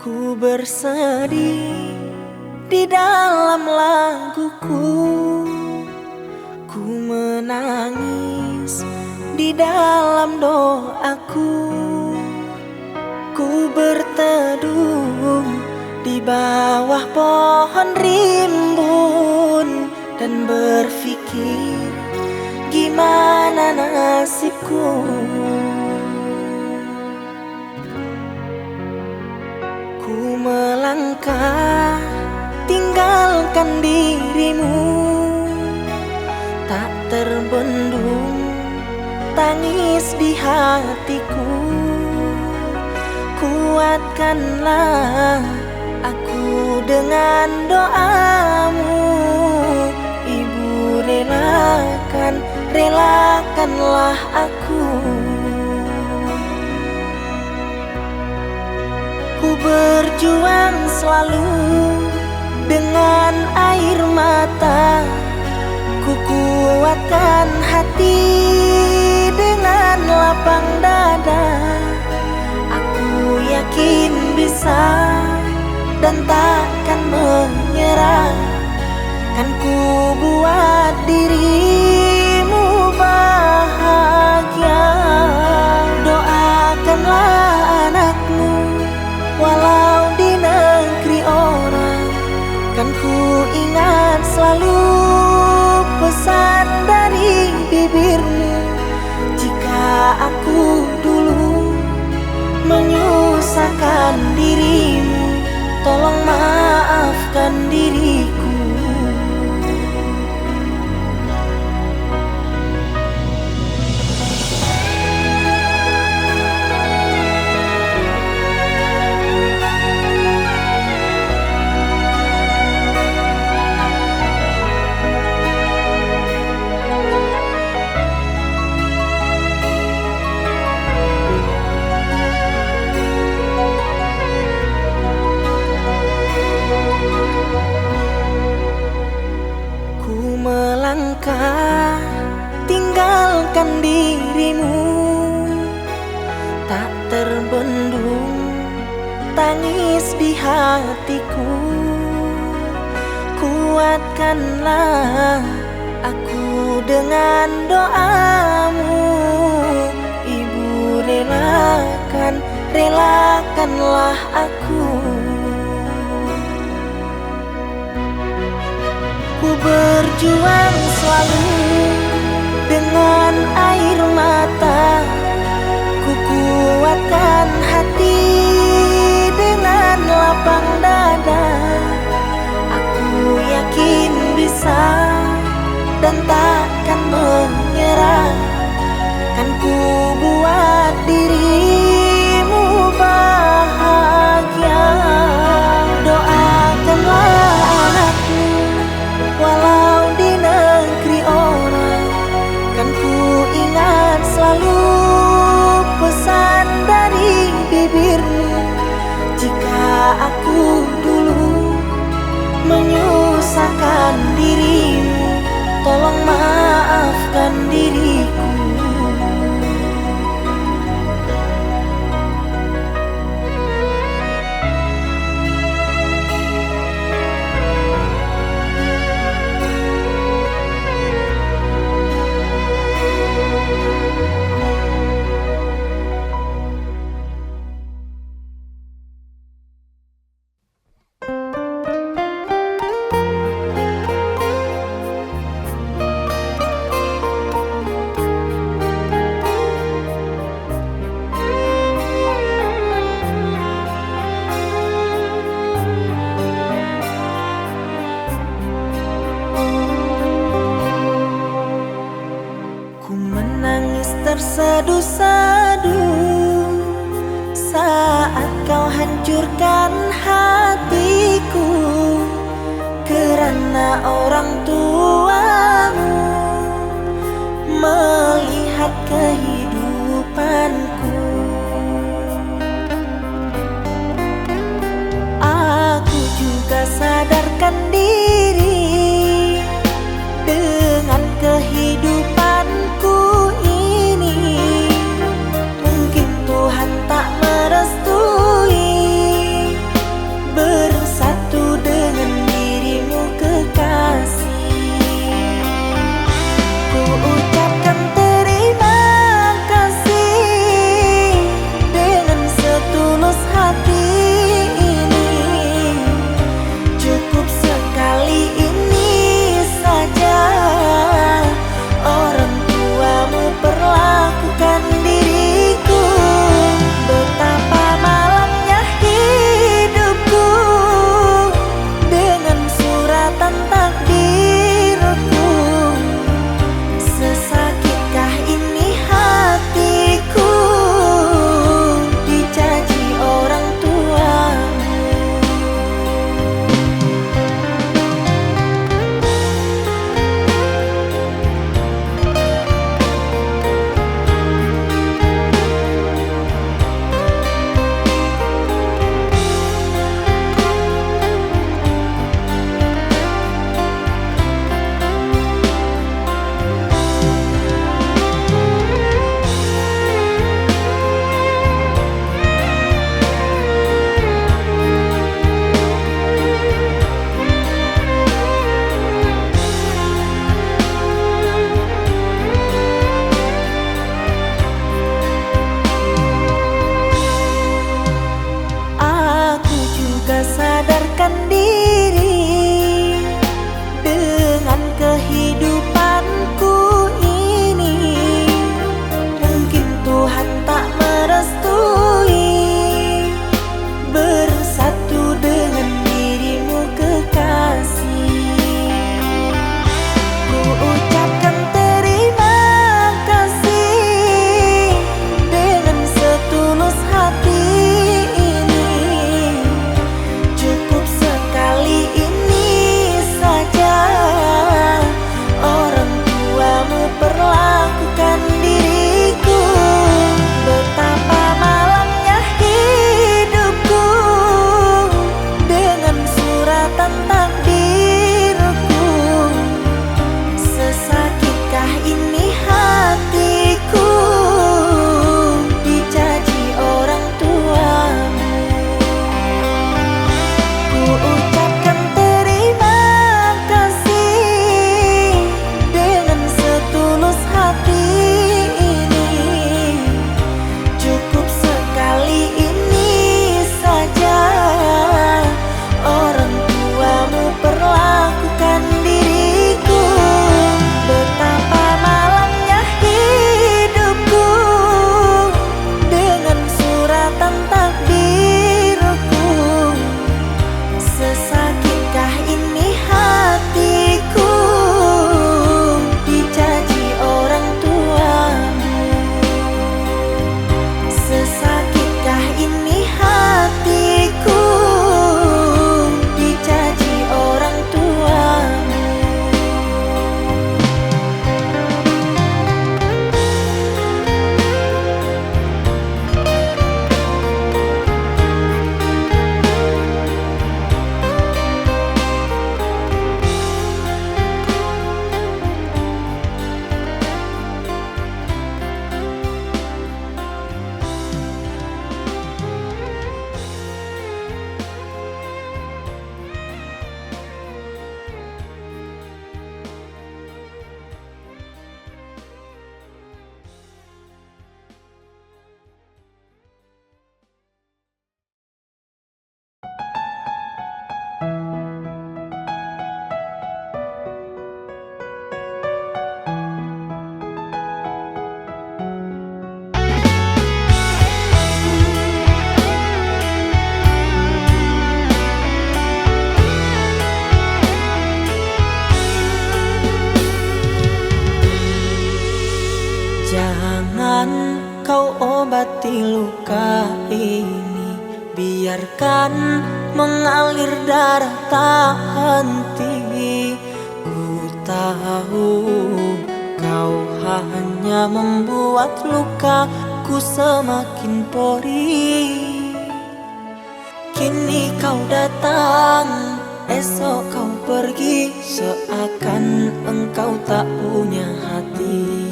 Ku bersedih di dalam laguku, ku menangis di dalam doaku, ku berteduh di bawah pohon rimbun dan berpikir gimana nasibku. Ku melangkah tinggalkan dirimu, tak terbendung tangis di hatiku. Kuatkanlah aku dengan doamu, Ibu relakanlah aku. Ku berjuang selalu dengan air mata, ku kuatkan hati dengan lapang dada. Aku yakin bisa dan takkan menyerah, kan ku buat dirimu bahagia. Doakanlah anakmu walau di negeri orang, kan ku ingat selalu pesan dari bibirmu. Jika aku dulu menyusahkan dirimu, tolong maafkan diriku. Melangkah tinggalkan dirimu, tak terbendung tangis di hatiku. Kuatkanlah aku dengan doamu, Ibu relakanlah aku. Ku berjuang selalu dengan air mata, ku kuatkan hati dengan lapang dada. Aku yakin bisa dan takkan menyerah, kan ku buat dirimu bahagia. Doakanlah anakmu walau di negeri orang, kan ku ingat selalu pesan dari bibirmu. Jika aku dulu menyusahkan dirimu, tolong maafkan diriku. Terseduh-seduh saat kau hancurkan hatiku, karena orang obati luka ini, biarkan mengalir darah tak henti. Ku tahu kau hanya membuat lukaku semakin perih. Kini kau datang, esok kau pergi, seakan engkau tak punya hati.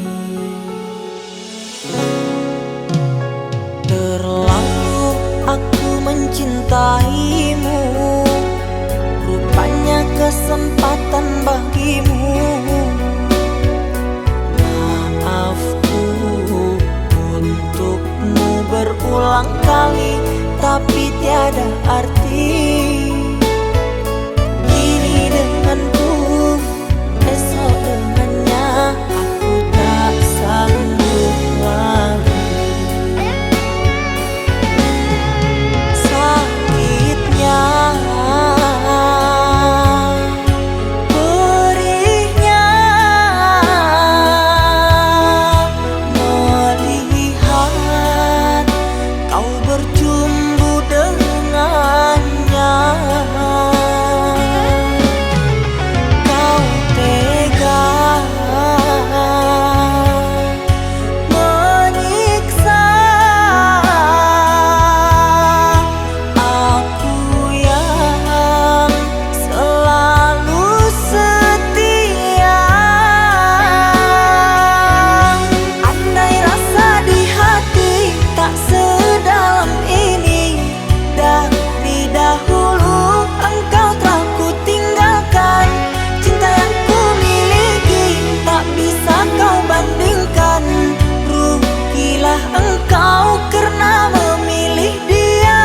Terlalu aku mencintaimu, rupanya kesempatan bagimu. Maafku untukmu berulang kali, tapi tiada arti. Kini denganku, esok dengannya, aku tak sanggup lagi. Sakitnya, perihnya, melihat kau berjumbu dengannya. Kau tega menyiksa aku yang selalu setia. Andai rasa di hati tak sedalam ini, dari dahulu engkau telah ku tinggalkan. Cinta yang ku miliki tak bisa kau bandingkan. Rugilah engkau karena memilih dia.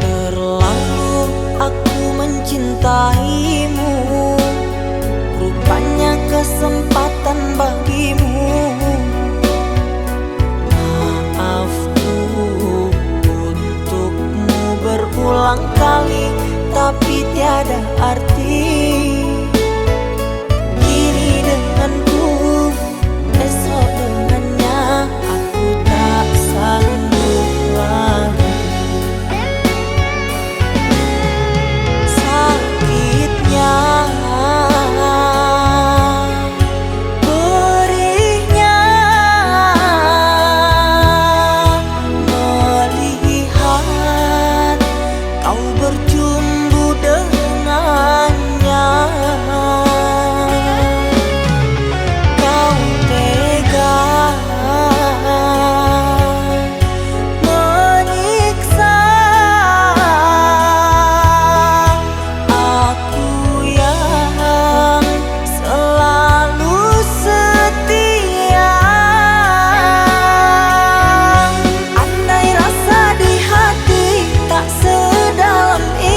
Terlalu aku mencintaimu, rupanya kesempatan bagimu. Maafku untukmu berulang kali, tapi tiada arti. Kini denganku, esok dengannya, aku tak sanggup lagi. Sakitnya, perihnya, melihat kau berjumbu dengannya. Kau tega menyiksa aku yang selalu setia. Andai rasa di hati tak sedalam ini,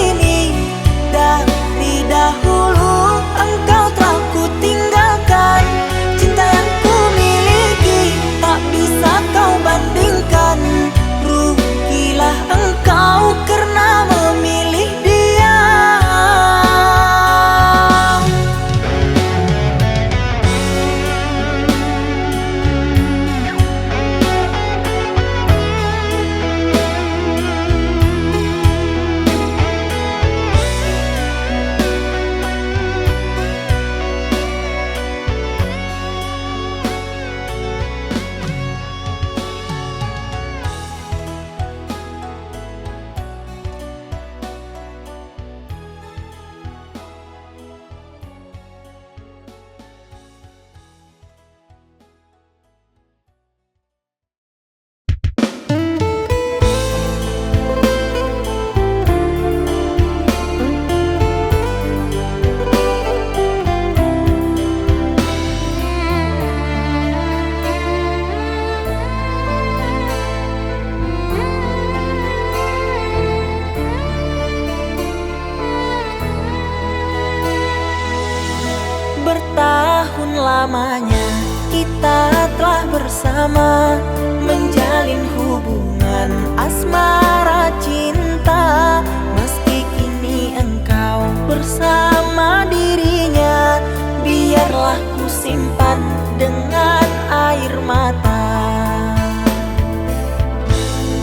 lamanya kita telah bersama, menjalin hubungan asmara cinta. Meski kini engkau bersama dirinya, biarlah ku simpan dengan air mata.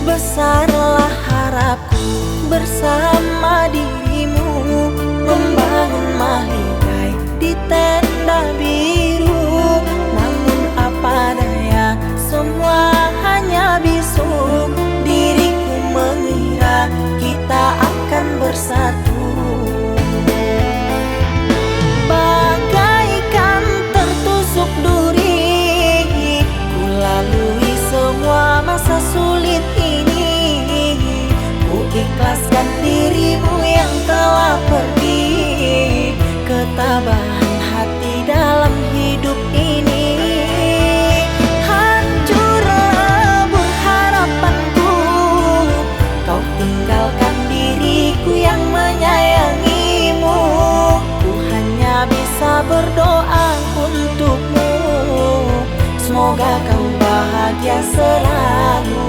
Besarlah harapku bersama dirimu, membangun mahligai di tenda biru. Namun apa daya, semua hanya bisu. Diriku mengira kita akan bersatu, bagaikan tertusuk duri. Ku lalui semua masa sulit ini, ku ikhlaskan dirimu yang telah pergi. Ketabahan hati dalam hidup ini, hancur lebur harapanku. Kau tinggalkan diriku yang menyayangimu. Ku hanya bisa berdoa untukmu, semoga kau bahagia selalu.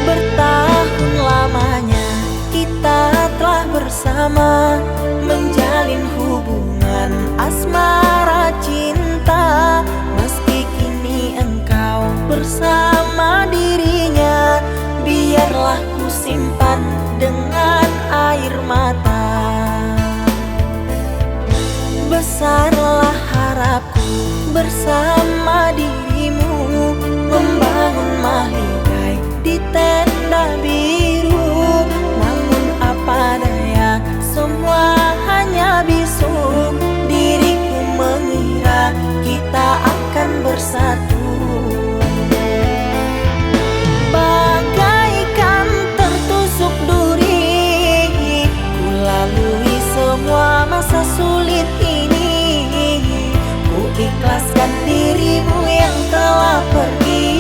Bertahun lamanya kita telah bersama, menjalin hubungan asmara cinta. Meski kini engkau bersama dirinya, biarlah ku simpan dengan air mata. Besarlah harapku bersama dirimu, membangun mahligai di tenda biru. Namun apa daya, semua hanya bisu. Diriku mengira kita akan bersatu, bagaikan tertusuk duri. Ku lalui semua masa sulit ini, ku ikhlaskan dirimu yang telah pergi.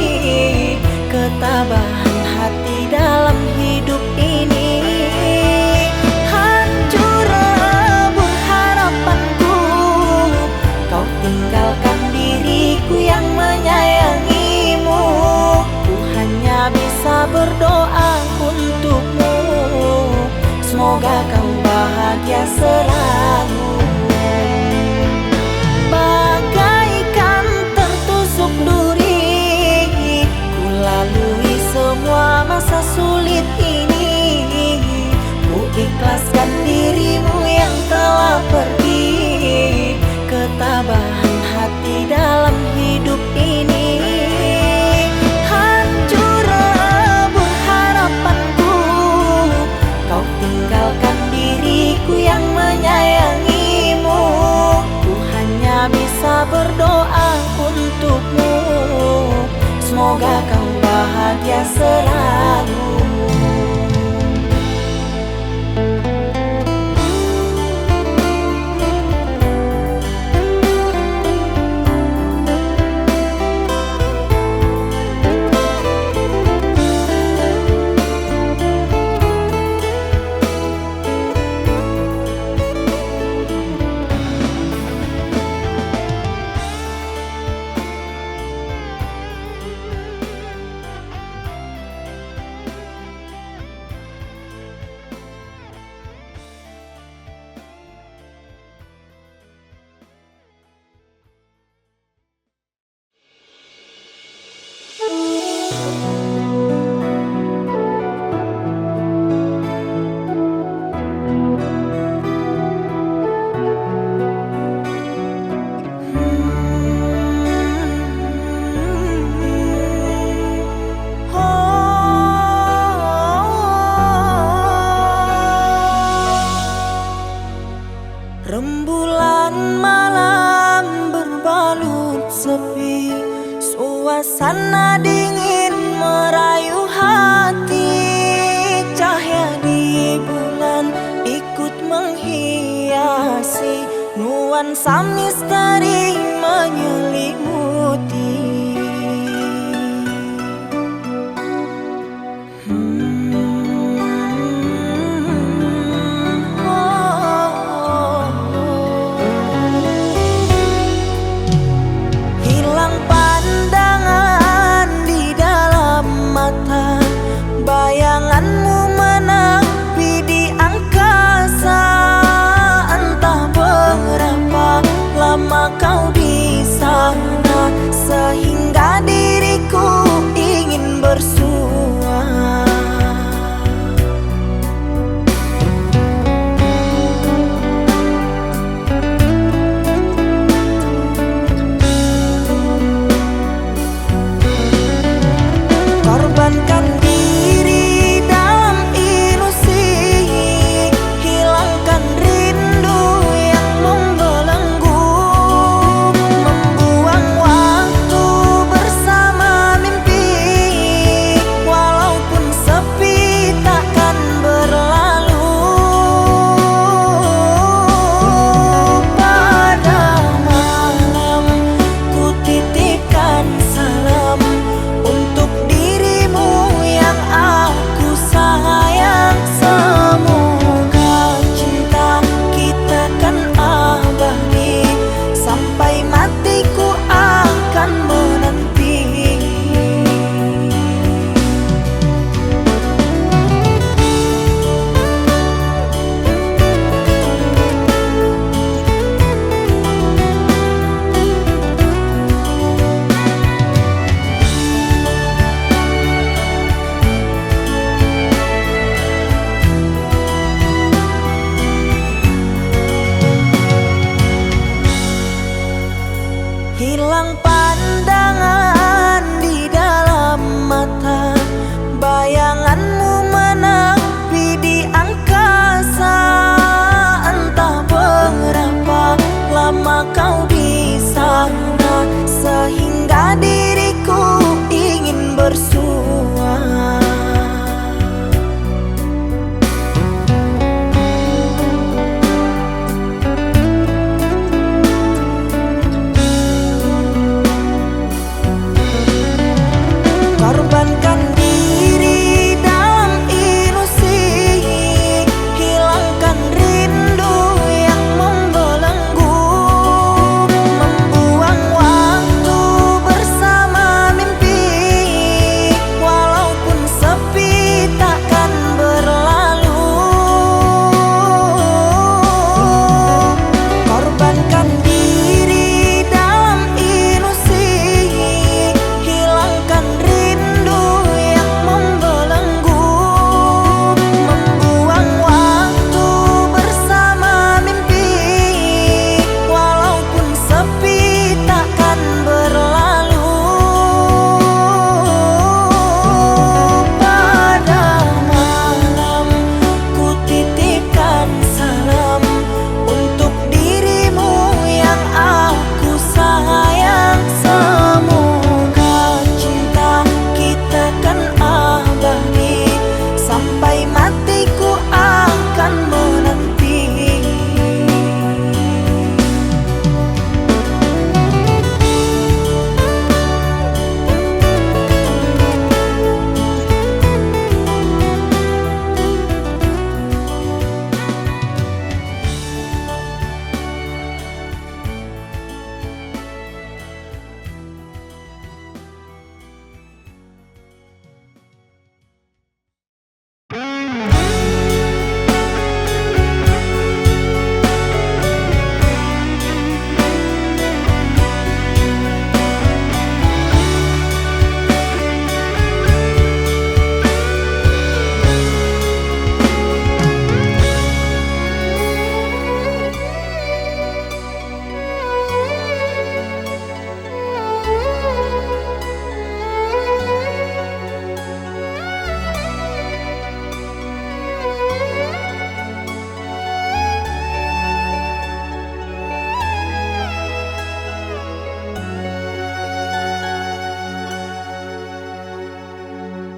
Ketabahan hati dalam hidup ini, hancur lebur harapanku. Kau tinggalkan diriku yang menyayangimu. Ku hanya bisa berdoa untukmu, semoga kau bahagia selalu. Bagaikan tertusuk duri, ku lalui semua masa sulit ini. Ku ikhlaskan dirimu yang telah pergi. Ketabahan hati dalam hidup ini, hancur lebur harapanku. Kau tinggalkan diriku yang menyayangimu. Ku hanya bisa berdoa untukmu, semoga kau bahagia selalu. Suasana dingin merayu hati, cahaya di bulan ikut menghiasi, nuansa misteri menyelimuti. Hilang pandangan di dalam mata, bayanganmu menepi di angkasa. Entah berapa lama kau di sana, sehingga diriku ingin bersua. Korbankan diri dalam ilusi, hilangkan rindu yang membelenggu, membuang waktu bersama mimpi, walaupun sepi takkan berlalu. Pada malam ku titipkan salam untuk dirimu yang aku sayang. Semoga cinta kita kan abadi, sampai matiku akan menanti. Hilang pandangan di dalam mata, bayanganmu menepi di angkasa. Entah berapa lama kau di sana, sehingga diriku ingin bersua.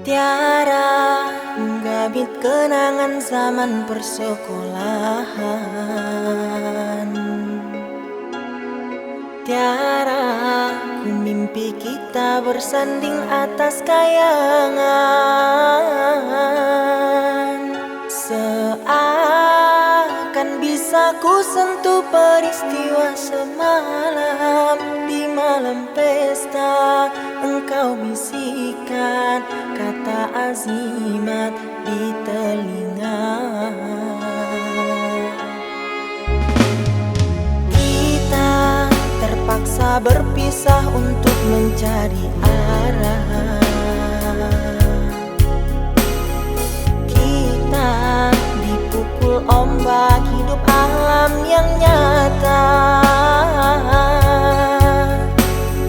Tiara menggabit kenangan zaman persekolahan. Tiara ku mimpi kita bersanding atas kayangan. Seakan bisa ku sentuh peristiwa semalam. Di malam pesta engkau bisikan kata azimat di telinga. Kita terpaksa berpisah untuk mencari arah. Kita dipukul ombak hidup alam yang nyata.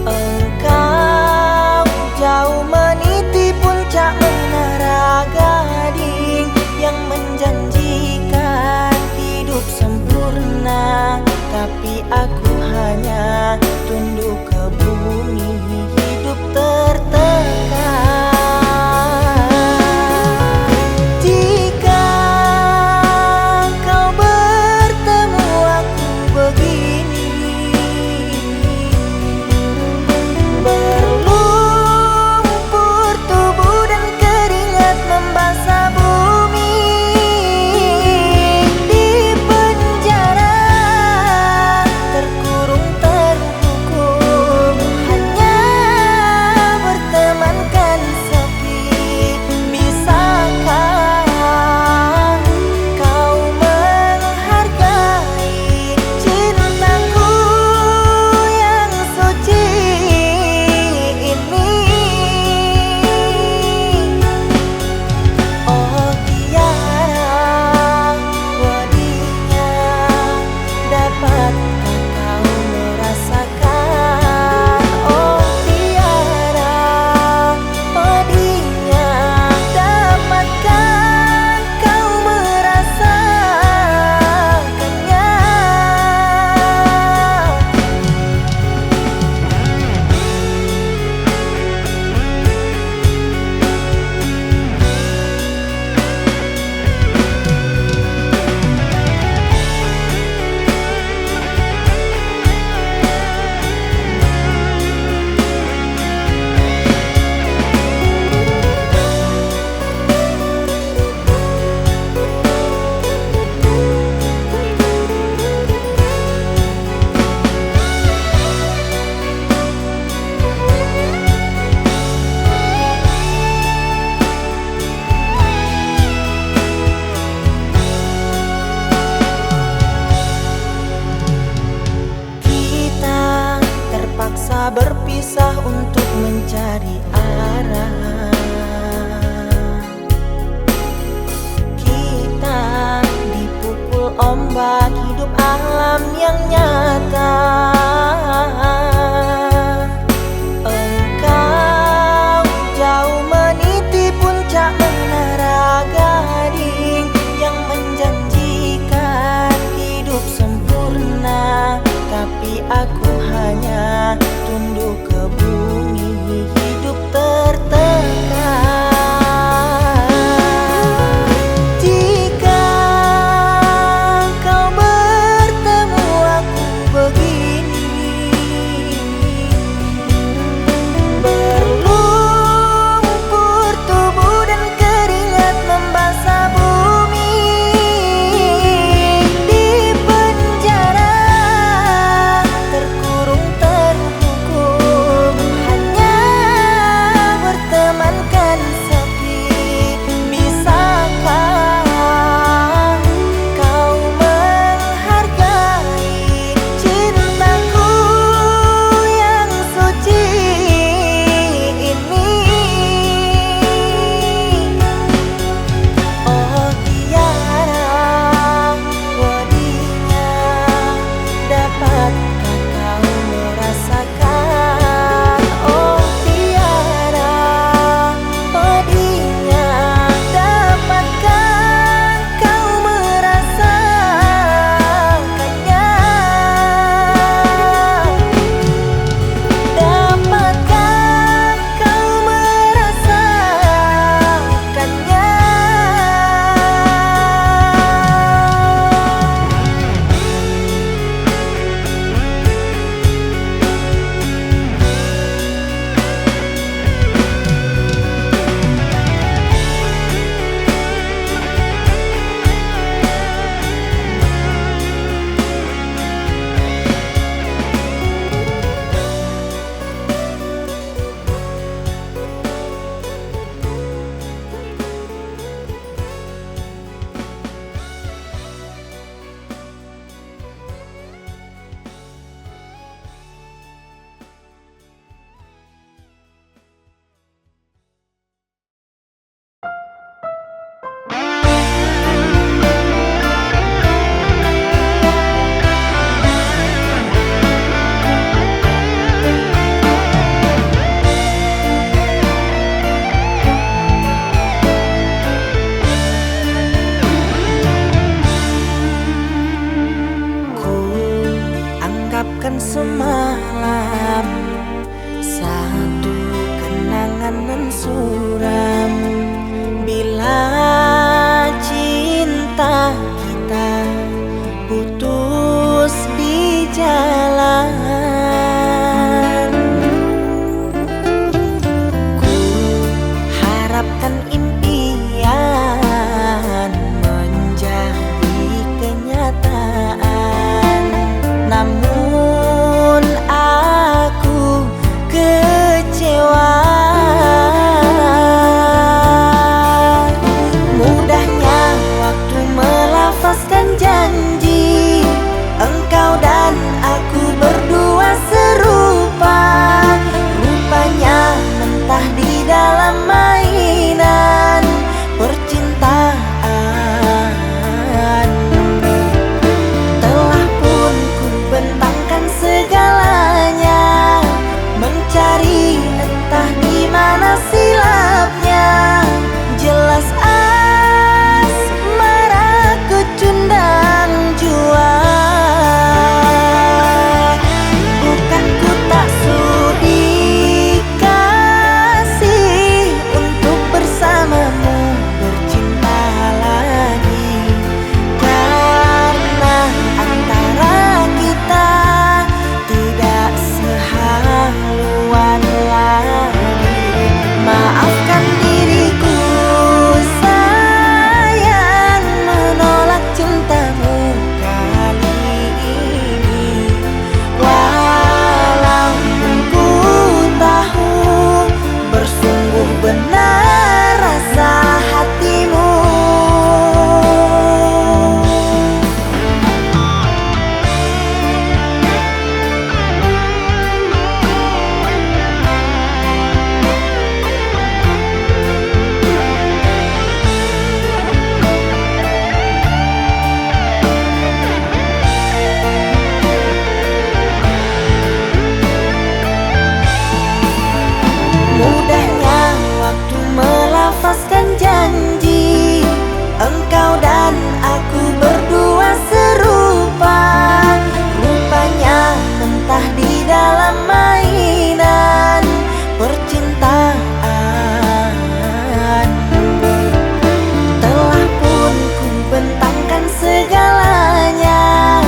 Engkau jauh meniti puncak menara gading yang menjanjikan hidup sempurna, tapi aku hanya tunduk ke bumi, hidup tertekan. Jika kau bertemu aku begini, berlumpur tubuh dan keringat membasah bumi. Di penjara terkurung terhukum, hanya bertemankan sepi. Bisakah kau menghargai cintaku yang suci ini? Oh Tiara, wadinya, dapatkah kau merasakan? Oh Tiara, wadinya, dapatkah kau merasakannya? Kita terpaksa berpisah untuk mencari arah. Kita dipukul ombak hidup alam yang nyata. Engkau jauh meniti puncak menara gading yang menjanjikan hidup sempurna, tapi aku hanya tunduk ke bumi, hidup tertekan. Jika kau bertemu aku begini, berlumpur tubuh dan keringat membasah bumi. Di penjara terkurung terhukum, malam, satu kenangan nan suram. Bila cinta kita putus di jalan, ku harapkan impian menjadi kenyataan. Namun aku kecewa. Mudahnya waktu melafazkan janji, engkau dan aku berdua serupa. Rupanya mentah di dalam mainan percintaan. Telah pun ku bentangkan segalanya, mencari entah di mana silapnya. Jelas asmaraku cundang jua. Bukan ku tak sudi kasih untuk bersamamu bercinta lagi, karena antara kita tidak sehaluan lagi. Maafkan diriku sayang, menolak cintamu kali ini. Walaupun ku tahu bersungguh benar rasa hatimu. Mudahnya waktu melafazkan janji, engkau dan aku berdua serupa. Rupanya mentah di dalam mainan percintaan. Telah pun ku bentangkan segalanya,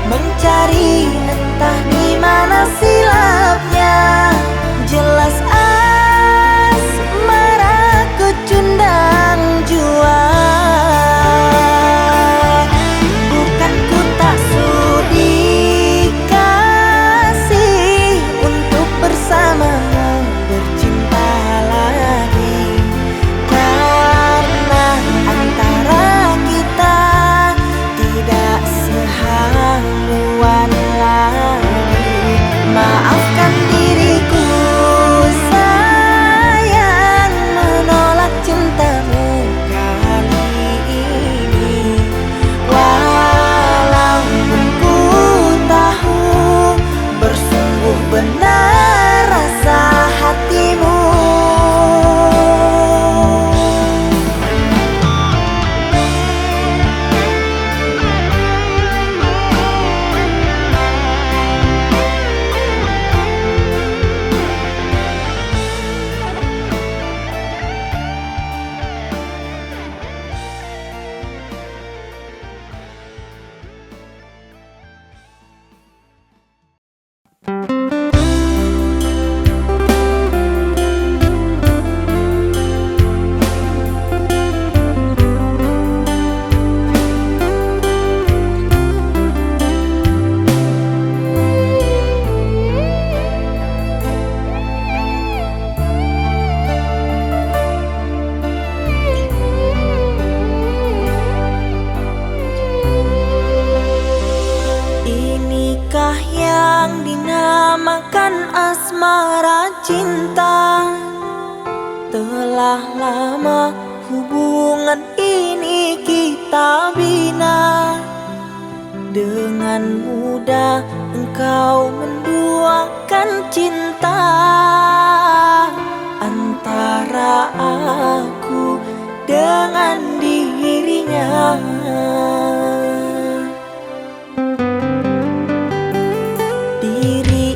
mencari entah di mana silapnya. Jelas asmaraku cundang jua. Bukan ku tak sudi kasih untuk bersamamu bercinta lagi, karena antara kita tidak sehaluan lagi. Maafkan diriku sayang, menolak cintamu kali ini. Walaupun ku tahu bersungguh benar rasa hatimu. Inikah yang dinamakan asmara cinta? Telah lama hubungan ini kita bina. Dengan mudah engkau menduakan cinta antara aku dengan dirinya. Diri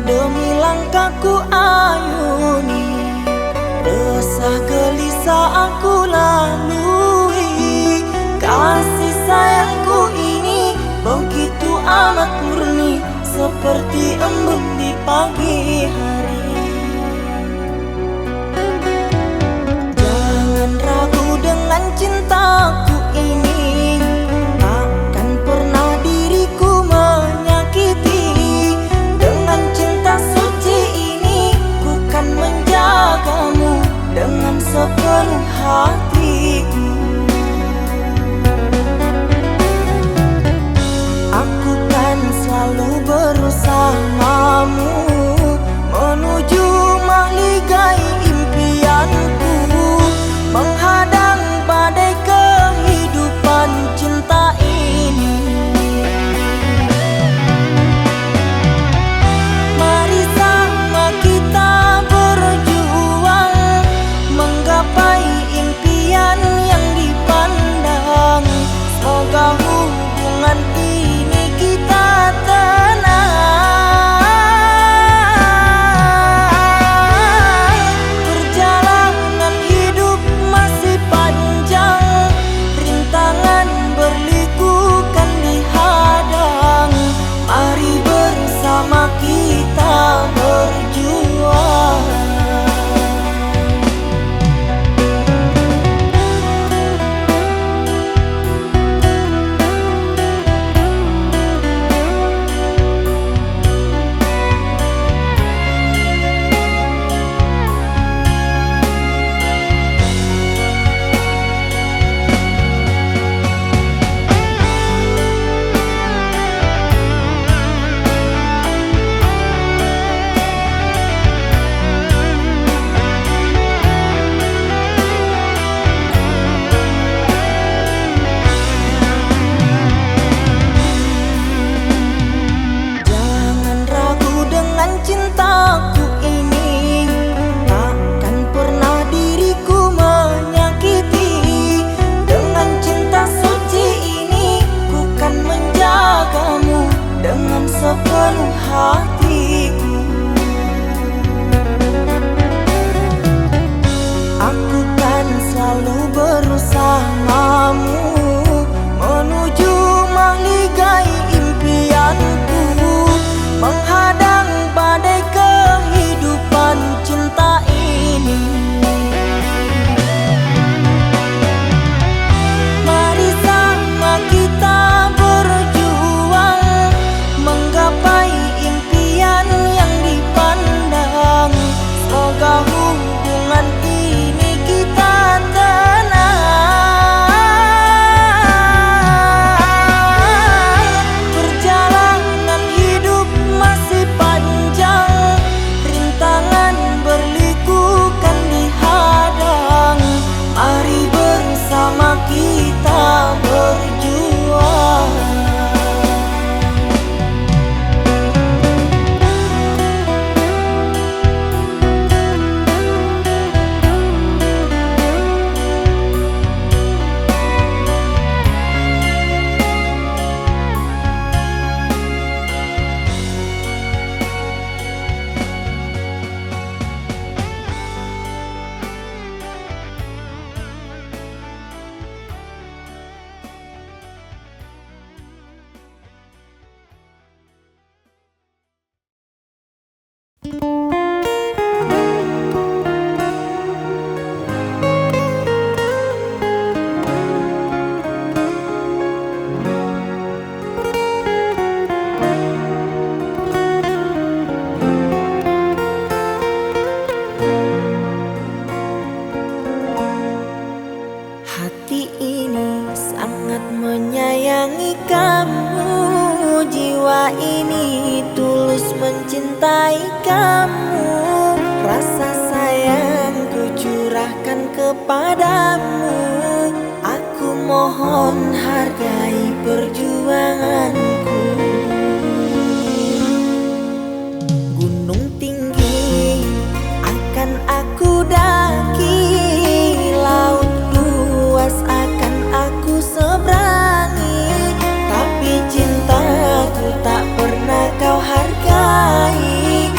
demi langkahku ayuni, resah gelisah aku lalui. Kasih sayangku ini begitu amat murni, seperti embun di pagi hari. Jangan ragu dengan cintaku ini, takkan pernah diriku menyakiti. Dengan cinta suci ini, ku kan menjagamu dengan sepenuh hatiku. Aku kan selalu bersamamu menuju mahligai impianku, menghadang badai kehidupan cinta ini. Mari sama kita berjuang, menggapai impian yang dipandang. Semoga hubungan ini kita tenang. Perjalanan hidup masih panjang, rintangan berliku kan dihadang. Mari bersama kita berjuang. Jangan ragu dengan cintaku ini, takkan pernah diriku menyakiti. Dengan cinta suci ini, ku kan menjagamu dengan sepenuh hatiku. Aku kan selalu bersamamu menuju mahligai impianku, menghadang badai kehidupan cinta ini. Mari sama kita berjuang, menggapai impian yang dipandang. Semoga hubungan ini kita tenang. Perjalanan hidup masih panjang, rintangan berliku kan dihadang. Mari bersama kita berjuang. Hati ini sangat menyayangi kamu, jiwa ini tulus mencintai kamu. Rasa sayangku curahkan kepadamu, aku mohon hargai perjuanganku. Gunung tinggi akan aku daki, laut luas akan aku seberangi, tapi cintaku tak pernah kau hargai.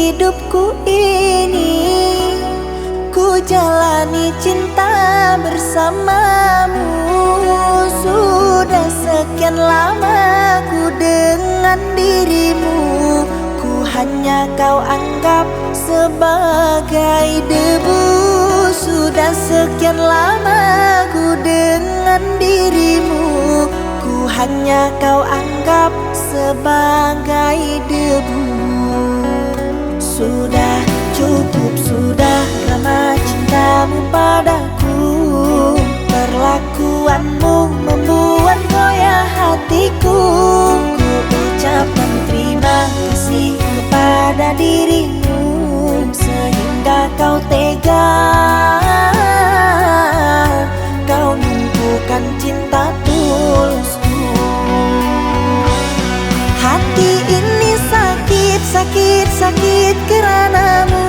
hidupku ini. Ku jalani cinta bersamamu. Sudah sekian lama ku dengan dirimu. Ku hanya kau anggap sebagai debu. Sudah sekian lama ku dengan dirimu. Ku hanya kau anggap sebagai debu. Sudah cukup, sudah lama cintamu padaku. Perlakuanmu membuat goyah hatiku. Ku ucapkan terima kasih kepada dirimu, sehingga kau tega. Kau numpukan cinta tulusku. Hati ini sakit, sakit, sakit keranamu.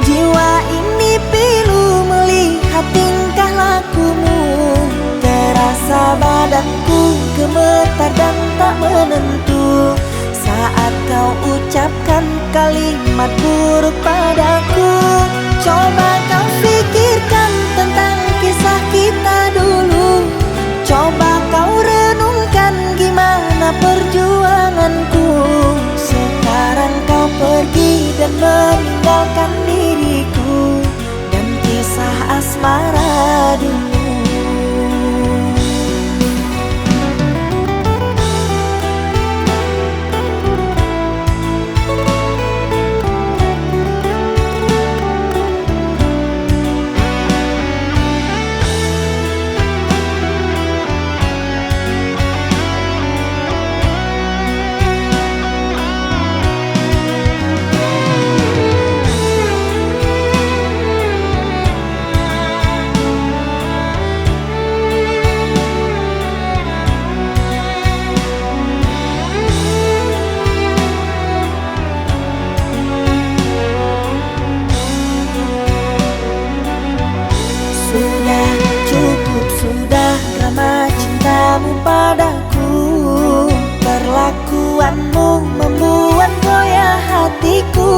Jiwa ini pilu melihat tingkah lakumu. Terasa badanku gemetar dan tak menentu saat kau ucapkan kalimat buruk padaku. Coba kau pikirkan tentang kisah kita dulu. Coba kau renungkan gimana perjuanganku. Sekarang kau pergi dan meninggalkan diriku dan kisah asmara dulu. Sudah cukup, sudah lama cintamu padaku. Perlakuanmu membuat goyah hatiku.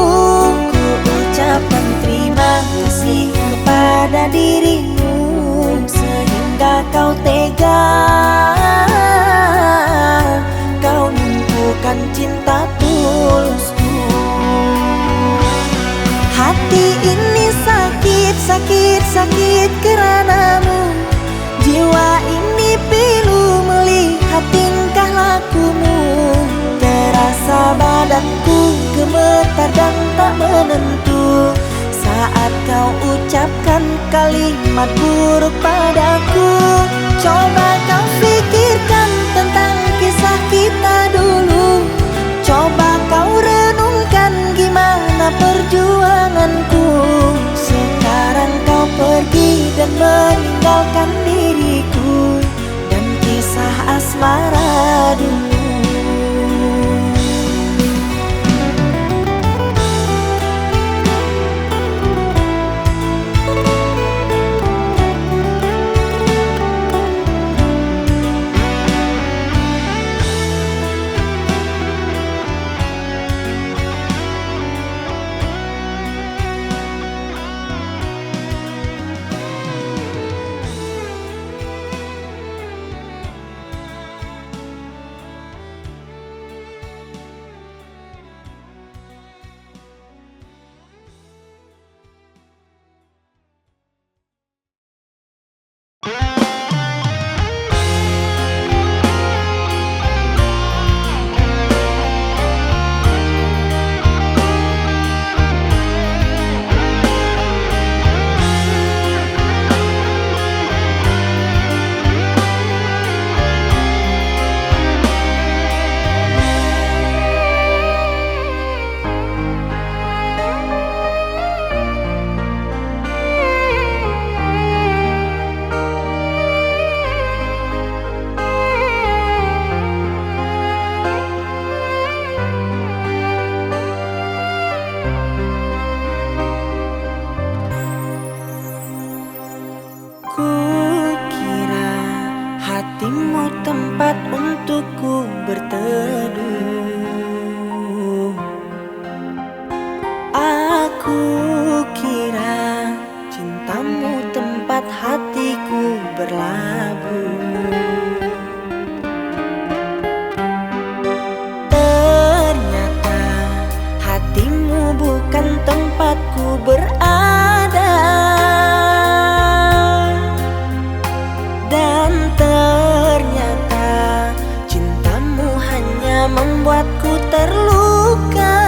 Ku ucapkan terima kasih kepada dirimu, sehingga kau tega. Kau numpukan cinta tulusku. Hati ini sakit, sakit, sakit keranamu. Jiwa ini pilu melihat tingkah lakumu. Terasa badanku gemetar dan tak menentu saat kau ucapkan kalimat buruk padaku. Coba kau pikirkan tentang kisah kita dulu. Coba kau renungkan gimana perjuanganku. Sekarang kau pergi dan meninggalkan diriku dan kisah asmara dulu. tempat untukku berteduh. berlabuh. Ternyata hatimu bukan tempatku berada, dan ternyata cintamu hanya membuatku terluka.